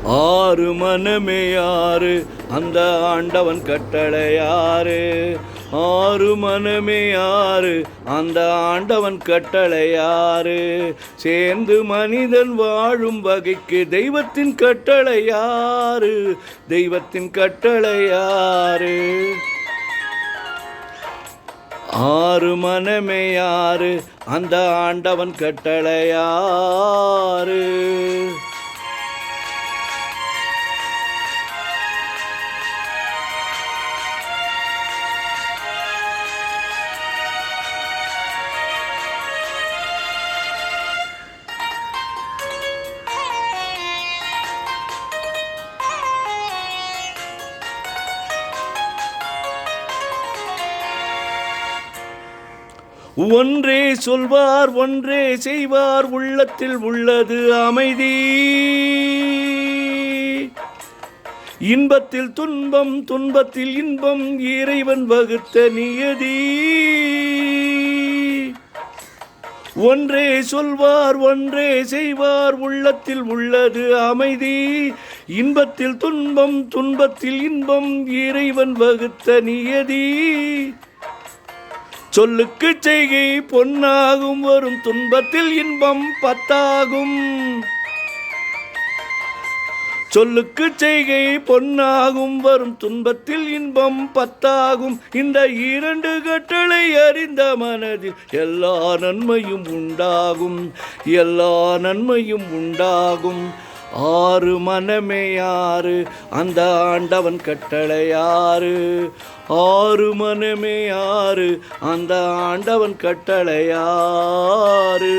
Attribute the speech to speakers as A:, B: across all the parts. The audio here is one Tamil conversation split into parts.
A: ஆறு மனமே யாரு, அந்த ஆண்டவன் கட்டளை யாரு. ஆறு மனமே யாரு, அந்த ஆண்டவன் கட்டளை யாரு. சேர்ந்து மனிதன் வாழும் வகைக்கு தெய்வத்தின் கட்டளை யாரு, தெய்வத்தின் கட்டளை யாரு. ஆறு மனமே யாரு, அந்த ஆண்டவன் கட்டளை யாரு. ஒன்றே சொல்வார், ஒன்றே செய்வார், உள்ளத்தில் உள்ளது அமைதி. இன்பத்தில் துன்பம், துன்பத்தில் இன்பம், இறைவன் வகுத்த நியதி. ஒன்றே சொல்வார், ஒன்றே செய்வார், உள்ளத்தில் உள்ளது அமைதி. இன்பத்தில் துன்பம், துன்பத்தில் இன்பம், இறைவன் வகுத்த நியதி. சொல்லுக்கு செய்கை பொன்னாகும், வரும் துன்பத்தில் இன்பம் பத்தாகும். சொல்லுக்கு செய்கை பொன்னாகும், வரும் துன்பத்தில் இன்பம் பத்தாகும். இந்த இரண்டு கட்டளை அறிந்த மனதில் எல்லா நன்மையும் உண்டாகும், எல்லா நன்மையும் உண்டாகும். ஆறு மனமே யாரு, அந்த ஆண்டவன் கட்டளை யாரு. ஆறு மனமே யாரு, அந்த ஆண்டவன் கட்டளை யாரு.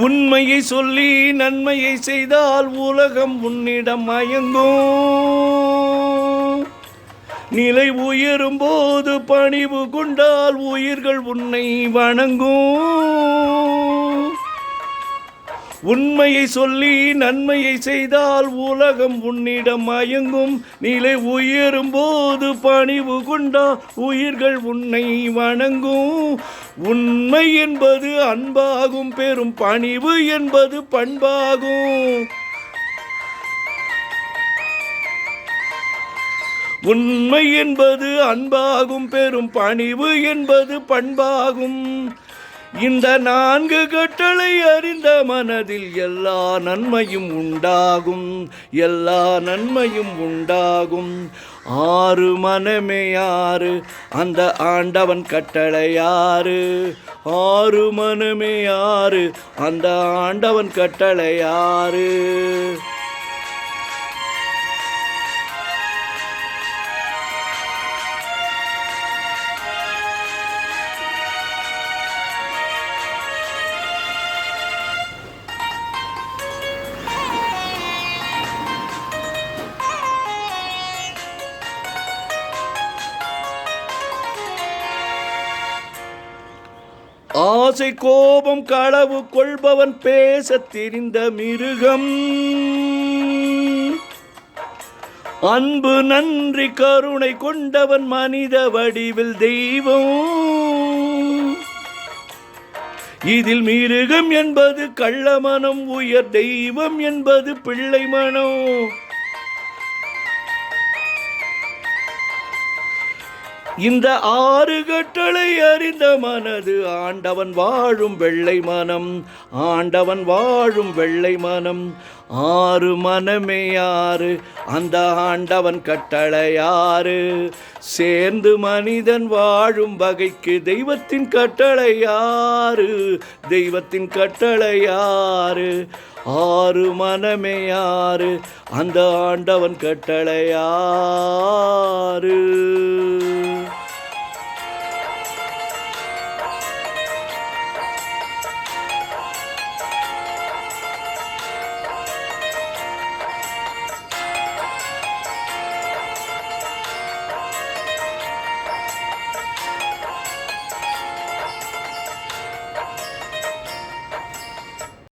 A: உண்மையை சொல்லி நன்மையை செய்தால் உலகம் உன்னிடம் மயங்கும். நிலை உயரும் போது பணிவு கொண்டால் உயிர்கள் உன்னை வணங்கும். உண்மையை சொல்லி நன்மையை செய்தால் உலகம் உன்னிடம் மயங்கும். நிலை உயரும் போது பணிவு கொண்டால் உயிர்கள் உன்னை வணங்கும். உண்மை என்பது அன்பாகும், பெரும் பணிவு என்பது பண்பாகும். உண்மை என்பது அன்பாகும், பெரும் பணிவு என்பது பண்பாகும். இந்த நான்கு கட்டளை அறிந்த மனதில் எல்லா நன்மையும் உண்டாகும், எல்லா நன்மையும் உண்டாகும். ஆறு மனமே யாரு, அந்த ஆண்டவன் கட்டளை யாரு. ஆறு மனமே யாரு, அந்த ஆண்டவன் கட்டளை யாரு. ஆசை கோபம் களவு கொள்பவன் பேச தெரிந்த மிருகம். அன்பு நன்றி கருணை கொண்டவன் மனித வடிவில் தெய்வம். இதில் மிருகம் என்பது கள்ள மனம், உயர் தெய்வம் என்பது பிள்ளை மனம். இந்த ஆறு கட்டளை அறிந்த மனது ஆண்டவன் வாழும் வெள்ளை மனம், ஆண்டவன் வாழும் வெள்ளை மனம். ஆறு மனமே யாரு, அந்த ஆண்டவன் கட்டளை யாரு. சேர்ந்து மனிதன் வாழும் வகைக்கு தெய்வத்தின் கட்டளை யாரு, தெய்வத்தின் கட்டளை யாரு. ஆறு மனமே யாரு, அந்த ஆண்டவன் கட்டளை யாரு.